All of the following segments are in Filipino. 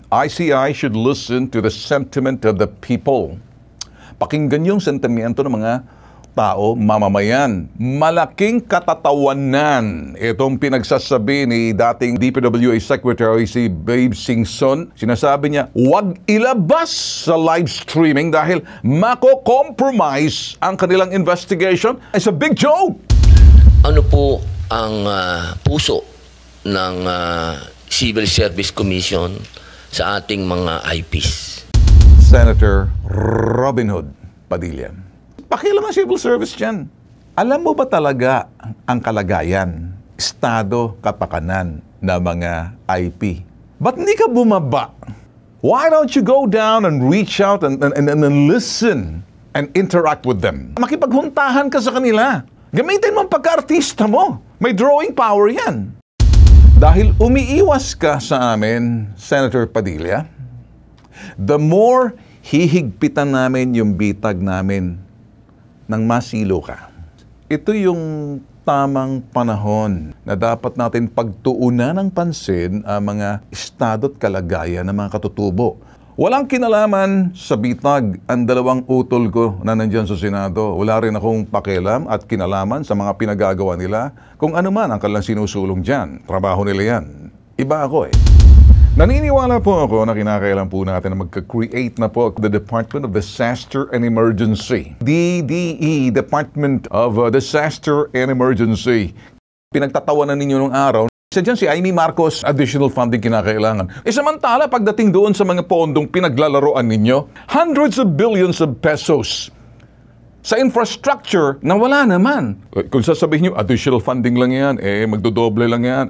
ICI should listen to the sentiment of the people. Pakinggan yung sentimento ng mga tao, mamamayan. Malaking katatawanan itong pinagsasabi ni dating DPWA Secretary si Babe Singson. Sinasabi niya, huwag ilabas sa live streaming dahil mako-compromise ang kanilang investigation. It's a big joke! Ano po ang puso ng Civil Service Commission sa ating mga IPs? Senator Robin Hood Padilla. Pakialam ang civil service dyan. Alam mo ba talaga ang kalagayan, estado, kapakanan ng mga IP? Ba't hindi ka bumaba? Why don't you go down and reach out and listen and interact with them? Makipaghuntahan ka sa kanila. Gamitin mo ang pagka-artista mo. May drawing power yan. Dahil umiiwas ka sa amin, Senator Padilla, the more hihigpitan namin yung bitag namin nang masilo ka. Ito yung tamang panahon na dapat natin pagtuunan ng pansin ang mga estado at kalagayan ng mga katutubo. Walang kinalaman sa bitag ang dalawang utol ko na nandyan sa Senado. Wala rin akong pakialam at kinalaman sa mga pinagagawa nila kung ano man ang kanilang sinusulong dyan. Trabaho nila yan. Iba ako eh. Naniniwala po ako na kinakailan po natin na magka-create na po the Department of Disaster and Emergency. DDE, Department of Disaster and Emergency. Pinagtatawanan ninyo nung araw, isa dyan si Amy Marcos, additional funding kinakailangan. Samantala, pagdating doon sa mga pondong pinaglalaroan ninyo, hundreds of billions of pesos sa infrastructure na wala naman. Kung sasabihin nyo, additional funding lang yan, magdodoble lang yan,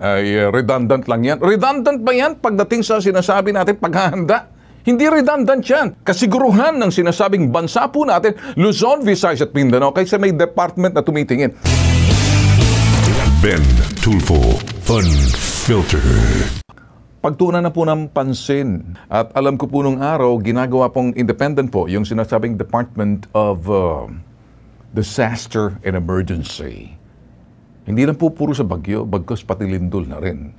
redundant lang yan. Redundant ba yan pagdating sa sinasabi natin paghahanda? Hindi redundant yan. Kasiguruhan ng sinasabing bansa po natin, Luzon, Visayas at Mindanao, kaysa may department na tumitingin. Ben Tulfo Fun Filter. Pagtuunan na po ng pansin. At alam ko po nung araw, ginagawa pong independent po yung sinasabing Department of Disaster and Emergency. Hindi lang po puro sa bagyo, bagkos pati lindol na rin.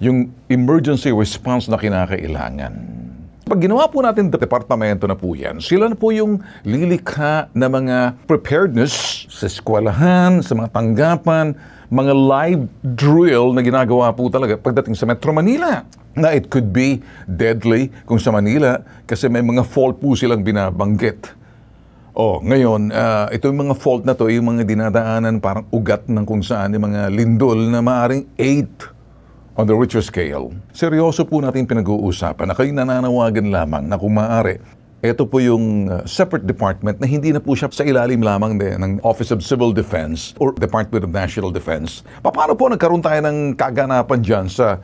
Yung emergency response na kinakailangan. Pag ginawa po natin departamento na po yan, sila na po yung lilikha na mga preparedness sa eskwelahan, sa mga tanggapan, mga live drill na ginagawa po talaga pagdating sa Metro Manila. Na it could be deadly kung sa Manila kasi may mga fault po silang binabanggit. Ngayon, ito yung mga fault na to, yung mga dinadaanan parang ugat ng kung saan yung mga lindol na maaring 8 on the Richter scale. Seryoso po natin pinag-uusapan na kayo nananawagan lamang na kung maaari, ito po yung separate department na hindi na po siya sa ilalim lamang ng Office of Civil Defense or Department of National Defense. Paano po nagkaroon tayo ng kaganapan dyan sa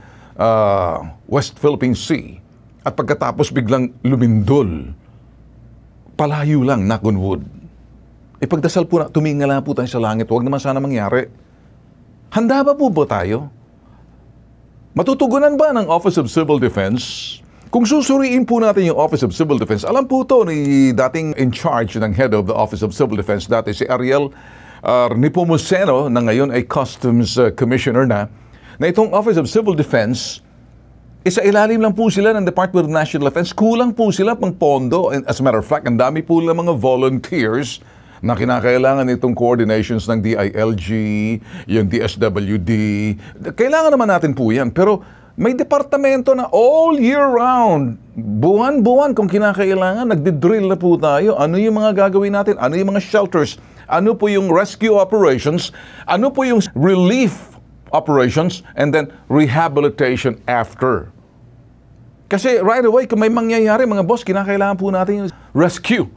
West Philippine Sea at pagkatapos biglang lumindol? Palayo lang, knock on wood. Ipagdasal po na, tumingala po tayo sa langit, huwag naman sana mangyari. Handa ba po ba tayo? Matutugunan ba ng Office of Civil Defense? Kung susuriin po natin yung Office of Civil Defense, alam po to ni dating in charge ng head of the Office of Civil Defense, dati si Ariel Nepomuceno, na ngayon ay Customs Commissioner na itong Office of Civil Defense, isa ilalim lang po sila ng Department of National Defense. Kulang po sila pang pondo. And as a matter of fact, ang dami po lang mga volunteers na kinakailangan itong coordinations ng DILG, yung DSWD. Kailangan naman natin po yan. Pero may departamento na all year round, buwan-buwan kung kinakailangan, nagdi-drill na po tayo. Ano yung mga gagawin natin? Ano yung mga shelters? Ano po yung rescue operations? Ano po yung relief operations? And then rehabilitation after. Kasi right away, kung may mangyayari, mga boss, kinakailangan po natin yung rescue.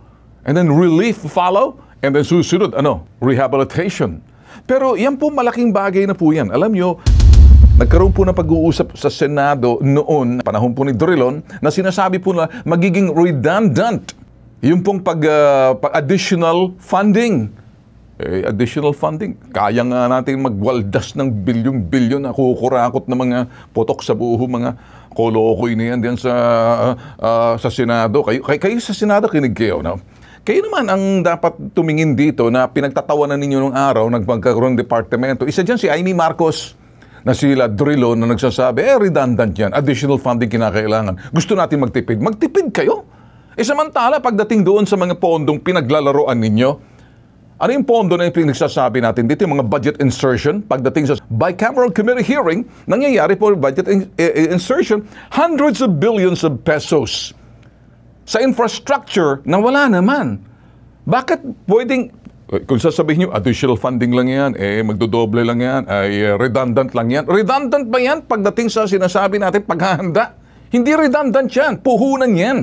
And then relief follow. And then susunod, rehabilitation. Pero yan po malaking bagay na po yan. Alam nyo, nagkaroon po ng pag-uusap sa Senado noon, panahon po ni Drilon, na sinasabi po na magiging redundant yung pong additional funding. Additional funding. Kaya nga natin magwaldas ng bilyong-bilyon na kukurakot na mga potok sa buho, mga kolokoy na yan diyan sa Senado. Kayo sa Senado, kinig kayo, no? Kayo naman ang dapat tumingin dito na pinagtatawanan ninyo nung araw, nagpagkaroon ng departamento. Isa dyan si Amy Marcos, na sila Drilon na nagsasabi, redundant yan, additional funding kinakailangan. Gusto natin magtipid. Magtipid kayo. Samantala, pagdating doon sa mga pondong pinaglalaroan ninyo, ano yung pondo na yung pinagsasabi natin dito, yung mga budget insertion, pagdating sa bicameral committee hearing, nangyayari po budget insertion, hundreds of billions of pesos sa infrastructure na wala naman. Bakit pwedeng, kung sasabihin nyo, additional funding lang yan, magdodoble lang yan, redundant lang yan. Redundant ba yan pagdating sa sinasabi natin paghahanda? Hindi redundant yan, puhunan yan.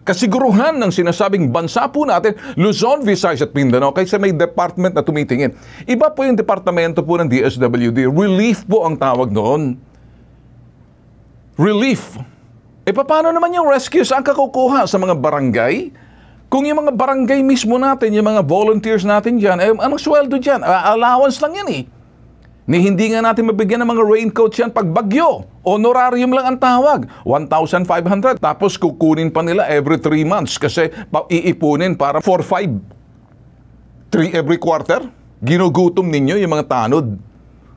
Kasiguruhan ng sinasabing bansa po natin, Luzon, Visayas at Mindanao, kasi may department na tumitingin. Iba po yung departamento po ng DSWD. Relief po ang tawag noon. Relief. Paano naman yung rescue? Saan ka kukuha? Sa mga barangay? Kung yung mga barangay mismo natin, yung mga volunteers natin dyan, anong sweldo dyan? Allowance lang yan Hindi nga natin mabigyan ng mga raincoats yan pag bagyo. Honorarium lang ang tawag. 1,500. Tapos kukunin pa nila every 3 months kasi iipunin para 4-5. 3 every quarter. Ginugutom ninyo yung mga tanod.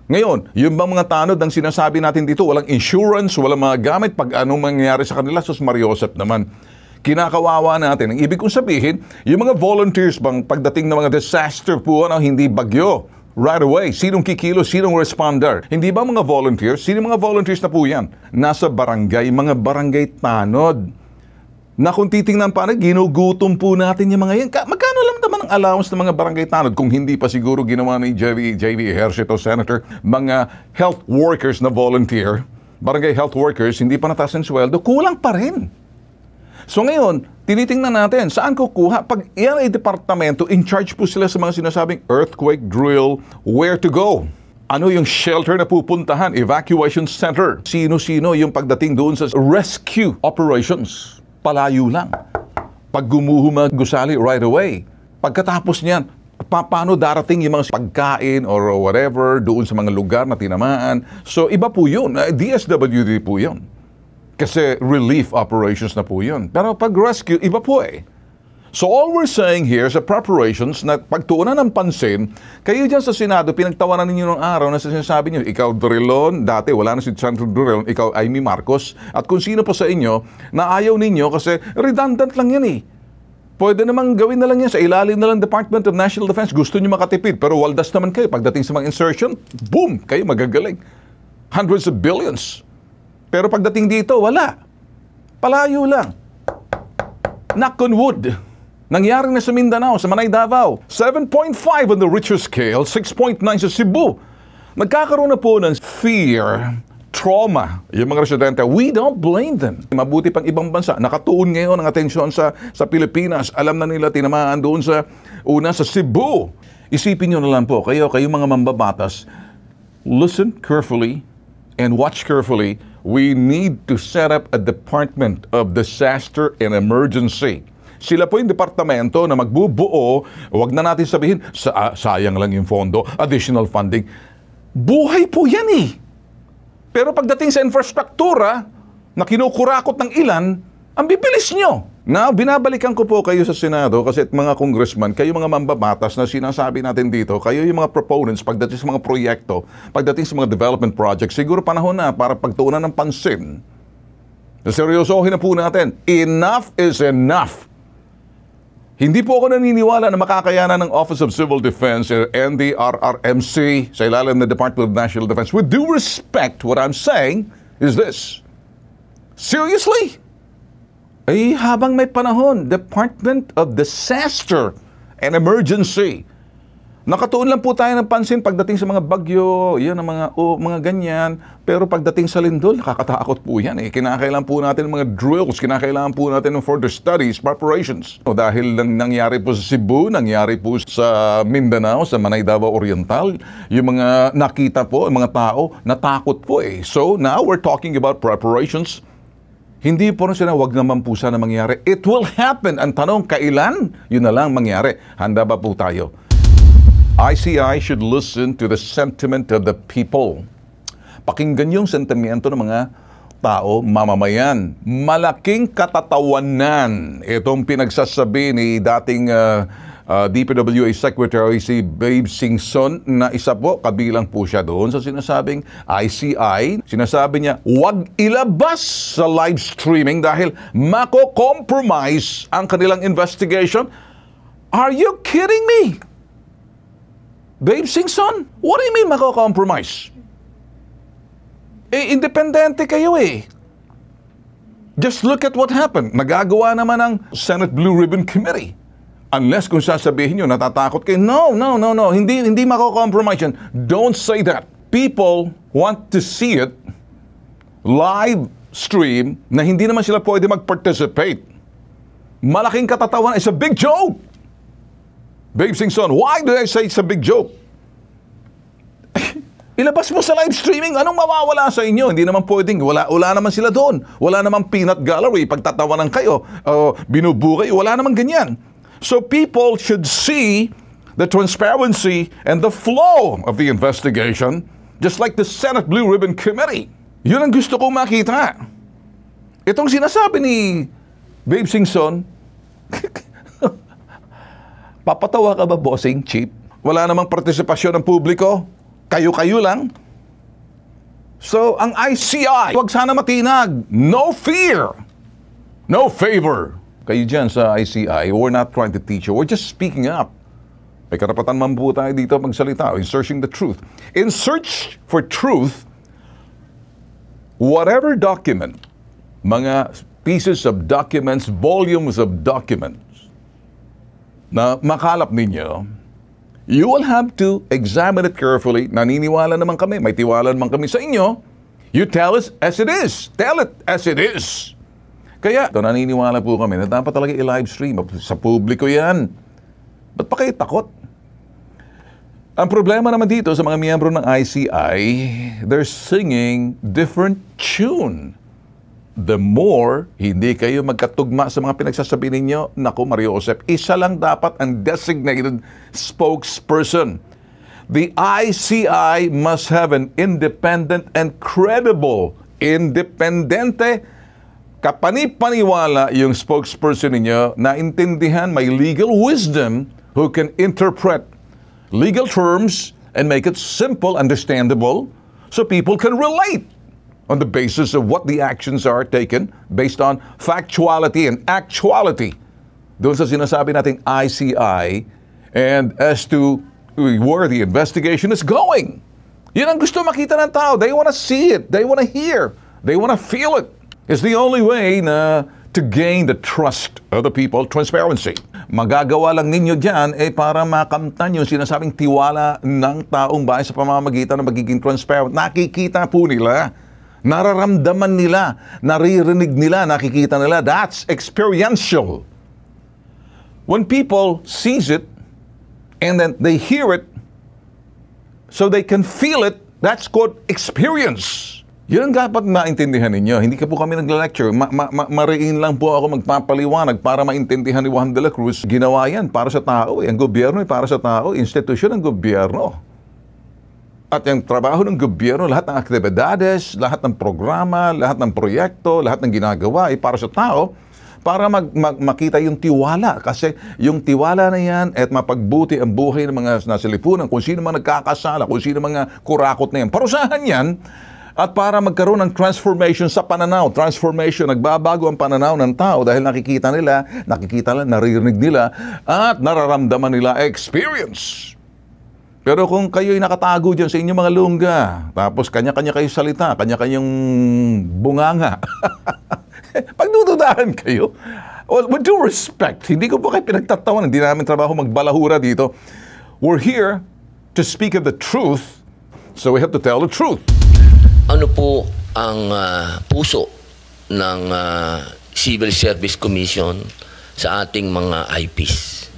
Ngayon, yung bang mga tanod ang sinasabi natin dito, walang insurance, walang mga gamit, pag anong mangyayari sa kanila, sus Mariosep naman. Kinakawawa natin. Ang ibig kong sabihin, yung mga volunteers bang pagdating ng mga disaster po, hindi bagyo, right away, sinong kikilo, sinong responder? Hindi ba mga volunteers? Sino mga volunteers na po yan? Nasa barangay, mga barangay tanod. Na kung titingnan pa ginugutom po natin yung mga yan. Magkano lang naman ang allowance ng mga barangay tanod kung hindi pa siguro ginawa ni JV Ejercito, Senator, mga health workers na volunteer, barangay health workers, hindi pa nataas ang sweldo, kulang pa rin. So ngayon, tinitingnan natin, saan kukuha? Pag yan ay departamento, in charge po sila sa mga sinasabing earthquake drill, where to go? Ano yung shelter na pupuntahan? Evacuation center. Sino-sino yung pagdating doon sa rescue operations? Palayo lang. Pag gumuhuma gusali right away. Pagkatapos niyan, paano darating yung mga pagkain or whatever doon sa mga lugar na tinamaan? So iba po yun. DSWD po yun. Kasi relief operations na po yun. Pero pag rescue, iba po So all we're saying here sa preparations na pagtuunan ng pansin, kayo dyan sa Senado, pinagtawanan ninyo ng araw na sinasabi niyo, ikaw Drilon, dati wala na si Senator Drilon, ikaw Amy Marcos, at kung sino pa sa inyo na ayaw ninyo kasi redundant lang yan Pwede namang gawin na lang yan sa ilalim na lang Department of National Defense. Gusto niyo makatipid, pero waldas naman kayo. Pagdating sa mga insertion, boom, kayo magagaling. Hundreds of billions. Pero pagdating dito, wala. Palayo lang. Knock on wood. Nangyari na sa Mindanao, sa Manay Davao. 7.5 on the Richter scale, 6.9 sa Cebu. Nagkakaroon na po ng fear, trauma, yung mga residente. We don't blame them. Mabuti pang ibang bansa. Nakatuon ngayon ang atensyon sa Pilipinas. Alam na nila tinamaan doon sa Cebu. Isipin nyo na lang po, kayo mga mambabatas, listen carefully and watch carefully. We need to set up a Department of Disaster and Emergency. Sila po yung departamento na magbubuo, wag na natin sabihin, sayang lang yung pondo, additional funding. Buhay po yan Pero pagdating sa infrastruktura, na kinukurakot ng ilan, ang bibilis nyo. Now, binabalikan ko po kayo sa Senado kasi mga congressman, kayo mga mambabatas na sinasabi natin dito, kayo yung mga proponents pagdating sa mga proyekto, pagdating sa mga development projects, siguro panahon na para pagtuunan ng pansin. Seryosohin na po natin, enough is enough. Hindi po ako naniniwala na makakayanan ng Office of Civil Defense and the RRMC sa ilalim ng Department of National Defense. With due respect, what I'm saying is this. Seriously? Habang may panahon, Department of Disaster and Emergency. Nakatuon lang po tayo ng pansin pagdating sa mga bagyo, yan ang mga ganyan. Pero pagdating sa lindol, nakakatakot po yan. Kinakailangan po natin ng mga drills, kinakailangan po natin ng further studies, preparations. Dahil nangyari po sa Cebu, nangyari po sa Mindanao, sa Manay Davao Oriental, yung mga nakita po, mga tao, natakot po So now we're talking about preparations. Hindi po rin sila, wag naman po sana mangyari. It will happen. Ang tanong, kailan? Yun na lang mangyari. Handa ba po tayo? ICI should listen to the sentiment of the people. Pakinggan yung sentimento ng mga tao, mamamayan. Malaking katatawanan itong pinagsasabi ni dating DPWA Secretary si Babe Singson na isa po, kabilang po siya doon sa sinasabing ICI. Sinasabi niya, huwag ilabas sa live streaming dahil mako-compromise ang kanilang investigation. Are you kidding me? Babe Singson, what do you mean mako-compromise? Independente kayo eh. Just look at what happened. Nagagawa naman ng Senate Blue Ribbon Committee. Unless kung sasabihin nyo, natatakot kayo, no. Hindi mako-compromise yan. Don't say that. People want to see it live stream na hindi naman sila pwede mag-participate. Malaking katatawan. It's a big joke. Babe Singson, why do I say it's a big joke? Ilabas mo sa live streaming, anong mawawala sa inyo? Hindi naman pwedeng, wala naman sila doon. Wala namang peanut gallery, pagtatawanan kayo, binubukay, wala namang ganyan. So people should see the transparency and the flow of the investigation, just like the Senate Blue Ribbon Committee. Yun ang gusto kong makita. Itong sinasabi ni Babe Singson, papatawa ka ba, bossing, Chief? Wala namang partisipasyon ng publiko? Kayo-kayo lang? So, ang ICI, huwag sana matinag. No fear. No favor. Kayo dyan sa ICI, we're not trying to teach you. We're just speaking up. May karapatan man po tayo dito magsalita in searching the truth. In search for truth, whatever document, mga pieces of documents, volumes of documents, na makalap ninyo, you will have to examine it carefully. Naniniwala naman kami, may tiwala naman kami sa inyo. You tell us as it is. Tell it as it is. Kaya, naniniwala po kami na dapat talaga i-live stream. Sa publiko yan. Ba't pa kayo takot? Ang problema naman dito sa mga miyembro ng ICI, they're singing different tune. The more hindi kayo magkatugma sa mga pinagsasabi ninyo, naku Mario Josep, isa lang dapat ang designated spokesperson. The ICI must have an independent and credible, independente, kapani-paniwala yung spokesperson ninyo na intindihan, may legal wisdom who can interpret legal terms and make it simple, understandable, so people can relate on the basis of what the actions are taken based on factuality and actuality. Doon sa sinasabi nating ICI and as to where the investigation is going. Yun ang gusto makita ng tao. They want to see it. They want to hear. They want to feel it. It's the only way na to gain the trust of the people, transparency. Magagawa lang ninyo dyan para makamtan yung sinasabing tiwala ng taong bayan sa pamamagitan ng magiging transparent. Nakikita po nila. Nararamdaman nila, naririnig nila, nakikita nila. That's experiential. When people sees it, and then they hear it, so they can feel it, that's called experience. Yun ang dapat maintindihan ninyo. Hindi ka po kami nagla-lecture. Mariin lang po ako magpapaliwanag para maintindihan ni Juan de la Cruz. Ginawa yan para sa tao. Ang gobyerno ay para sa tao. Institusyon ng gobyerno. At yung trabaho ng gobyerno, lahat ng aktibidades, lahat ng programa, lahat ng proyekto, lahat ng ginagawa ay para sa tao, para makita yung tiwala. Kasi yung tiwala na yan at mapagbuti ang buhay ng mga nasilipunan, kung sino mga nagkakasala, kung sino mga kurakot na yan. Parusahan yan at para magkaroon ng transformation sa pananaw. Transformation, nagbabago ang pananaw ng tao dahil nakikita nila, naririnig nila, at nararamdaman nila experience. Pero kung kayo'y nakatago dyan sa inyong mga lungga, tapos kanya-kanya kayo salita, kanya-kanyang bunganga, pagdududahan kayo, well, with due respect, hindi ko po kayo pinagtatawan, hindi namin trabaho magbalahura dito. We're here to speak of the truth, so we have to tell the truth. Ano po ang puso ng Civil Service Commission sa ating mga IPs?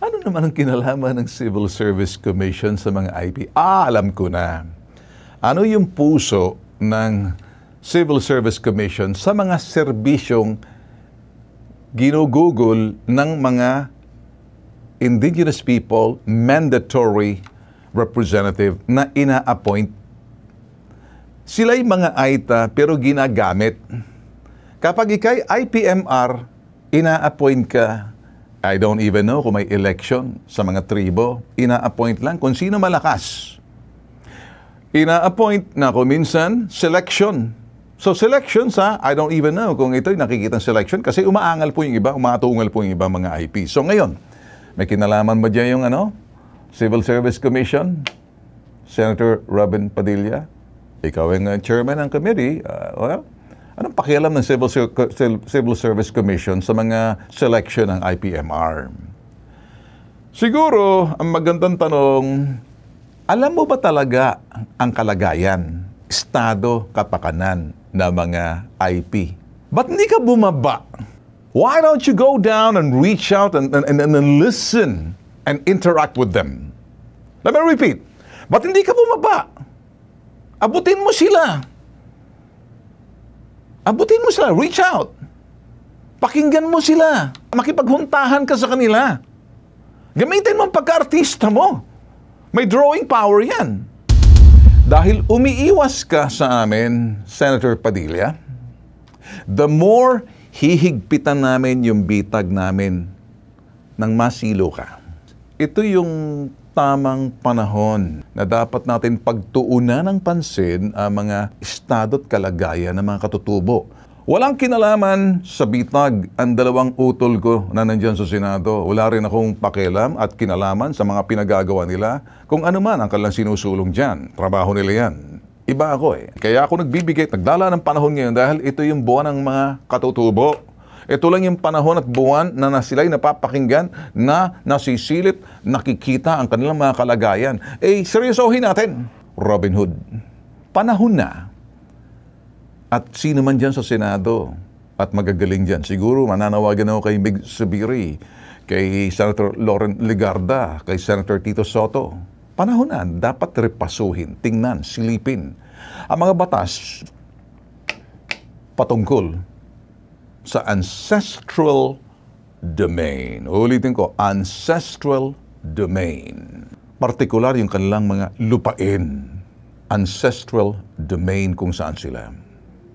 Ano naman ang kinalaman ng Civil Service Commission sa mga IP? Alam ko na. Ano yung puso ng Civil Service Commission sa mga serbisyong ginugugol ng mga indigenous people mandatory representative na ina-appoint? Sila'y mga AITA pero ginagamit. Kapag ikay IPMR, ina-appoint ka. I don't even know kung may election sa mga tribo. Ina-appoint lang kung sino malakas. Ina-appoint na kung minsan, selection. So selection sa, I don't even know kung ito'y nakikitang selection kasi umaangal po yung iba, umatungal po yung iba mga IP. So ngayon, may kinalaman ba dyan yung Civil Service Commission? Senator Robin Padilla? Ikaw ang chairman ng committee. Anong pakialam ng Civil Service Commission sa mga selection ng IPMR? Siguro, ang magandang tanong, alam mo ba talaga ang kalagayan, estado, kapakanan na mga IP? Ba't hindi ka bumaba? Why don't you go down and reach out and listen and interact with them? Let me repeat. Ba't hindi ka bumaba? Abutin mo sila. Abutin mo sila. Reach out. Pakinggan mo sila. Makipaghuntahan ka sa kanila. Gamitin mo ang pagka-artista mo. May drawing power yan. Dahil umiiwas ka sa amin, Senator Padilla, the more hihigpitan namin yung bitag namin nang masilo ka. Ito yung tamang panahon na dapat natin pagtuunan ng pansin ang mga estado at kalagayan ng mga katutubo. Walang kinalaman sa bitag ang dalawang utol ko na nandyan sa Senado. Wala rin akong pakialam at kinalaman sa mga pinagagawa nila kung ano man ang kanilang sinusulong dyan. Trabaho nila yan. Iba ako eh. Kaya ako nagbibigay, nagdala ng panahon ngayon dahil ito yung buwan ng mga katutubo. Ito lang yung panahon at buwan na sila'y napapakinggan, na nasisilip, nakikita ang kanilang mga kalagayan. Seryosohin natin. Robin Hood. Panahon na. At sino man dyan sa Senado at magagaling dyan. Siguro mananawagan ako kay Mig Zubiri, kay Senator Loren Legarda, kay Senator Tito Soto. Panahon na, dapat repasuhin, tingnan, silipin ang mga batas patungkol sa ancestral domain. Ulitin ko, ancestral domain. Partikular yung kanilang mga lupain. Ancestral domain kung saan sila.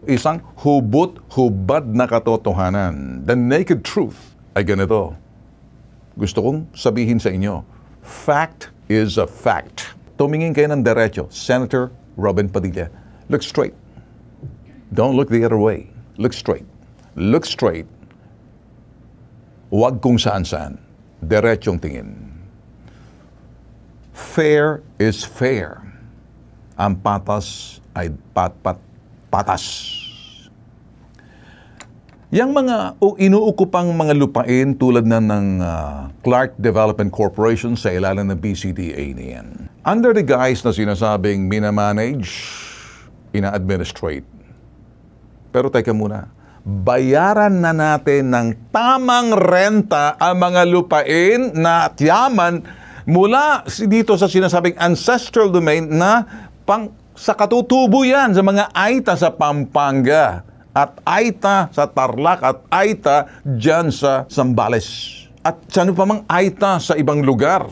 Isang hubad na katotohanan. The naked truth ay ganito. Gusto kong sabihin sa inyo, fact is a fact. Tumingin kayo ng derecho. Senator Robin Padilla, look straight. Don't look the other way. Look straight. Look straight. Huwag kung saan-saan. Derechong tingin. Fair is fair. Ang patas ay patas. Yang mga inuukupang mga lupain tulad ng Clark Development Corporation sa ilalim ng BCDA niyan. Under the guise na sinasabing minamanage, ina-administrate. Pero teka muna, bayaran na natin ng tamang renta ang mga lupain na yaman mula dito sa sinasabing ancestral domain na sa katutubo yan sa mga Aita sa Pampanga at Aita sa Tarlac at Aita dyan sa Zambales at saan pa mang Aita sa ibang lugar.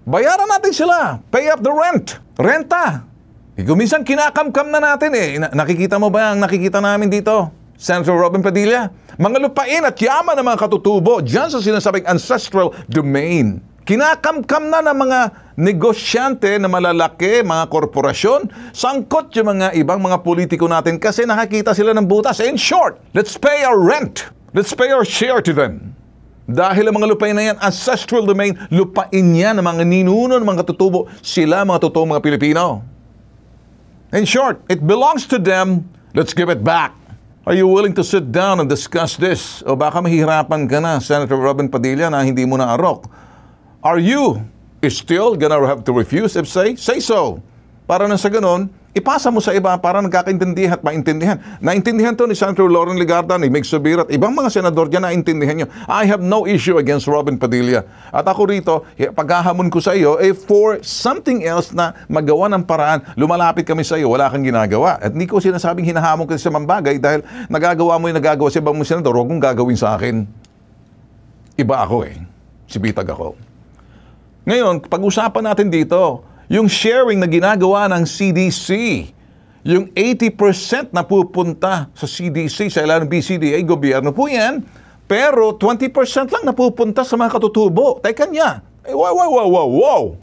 Bayaran natin sila. Pay up the rent. Renta. Minsan kinakamkam na natin eh. Nakikita mo ba ang nakikita namin dito? Senator Robin Padilla? Mga lupain at yaman ng mga katutubo dyan sa sinasabing ancestral domain. Kinakamkam na ng mga negosyante na malalaki, mga korporasyon, sangkot yung mga ibang mga politiko natin kasi nakakita sila ng butas. In short, let's pay our rent. Let's pay our share to them. Dahil ang mga lupain na yan, ancestral domain, lupain yan ng mga ninuno, ng mga katutubo, sila mga totoong mga Pilipino. In short, it belongs to them, let's give it back. Are you willing to sit down and discuss this? O baka mahihirapan ka na, Senator Robin Padilla, na hindi mo na arok. Are you still gonna have to refuse? If say so. Para na sa ganun, ipasa mo sa iba para nagkakaintindihan at maintindihan. Naintindihan to ni Senator Loren Legarda, ni Mig Zubiri at ibang mga senador dyan, naintindihan nyo. I have no issue against Robin Padilla. At ako rito, paghahamon ko sa iyo, for something else na magawa ng paraan, lumalapit kami sa iyo, wala kang ginagawa. At hindi ko sinasabing hinahamon kasi sa mambagay dahil nagagawa mo yung nagagawa sa ibang mga senador, huwag mong gagawin sa akin. Iba ako eh. Si bitag ako. Ngayon, pag-usapan natin dito, yung sharing na ginagawa ng CDC, Yung 80% na pupunta sa CDC, sa ilang BCDA, gobyerno po yan, pero 20% lang napupunta sa mga katutubo. Teka niya, wow.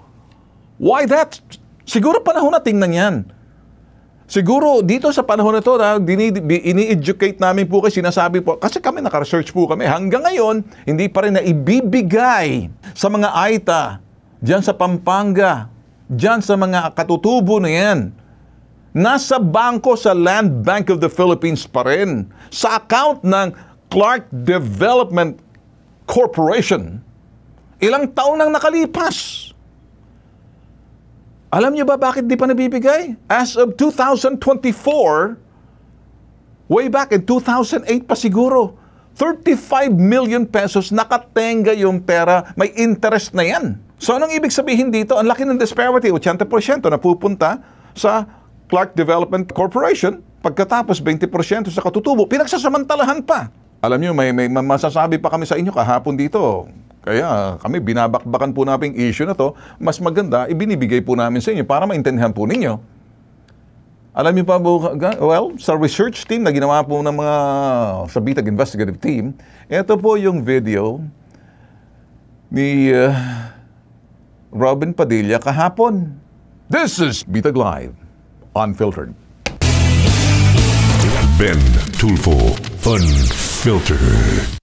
Why that? Siguro panahon na tingnan yan. Siguro dito sa panahon na ito, ini-educate namin po kasi sinasabi po, kasi kami naka-research po kami, hanggang ngayon, hindi pa rin na ibibigay sa mga AITA, dyan sa Pampanga, dyan sa mga katutubo na yan. Nasa bangko sa Land Bank of the Philippines pa rin, sa account ng Clark Development Corporation. Ilang taon nang nakalipas. Alam niyo ba bakit di pa nabibigay? As of 2024, way back in 2008 pa siguro, 35 million pesos nakatenga yung pera, may interest na yan. So anong ibig sabihin dito? Ang laki ng disparity, 80% na pupunta sa Clark Development Corporation, pagkatapos 20% sa katutubo, pinagsasamantalahan pa. Alam niyo, may masasabi pa kami sa inyo kahapon dito. Kaya kami, binabakbakan po namin issue na to. Mas maganda, ibinibigay po namin sa inyo para maintindihan po ninyo. Alam niyo pa po, well, sa research team na ginawa po ng mga sa Bitag Investigative Team, ito po yung video ni Robin Padilla kahapon. This is Bitag Live. Unfiltered. Ben Tulfo, Unfiltered.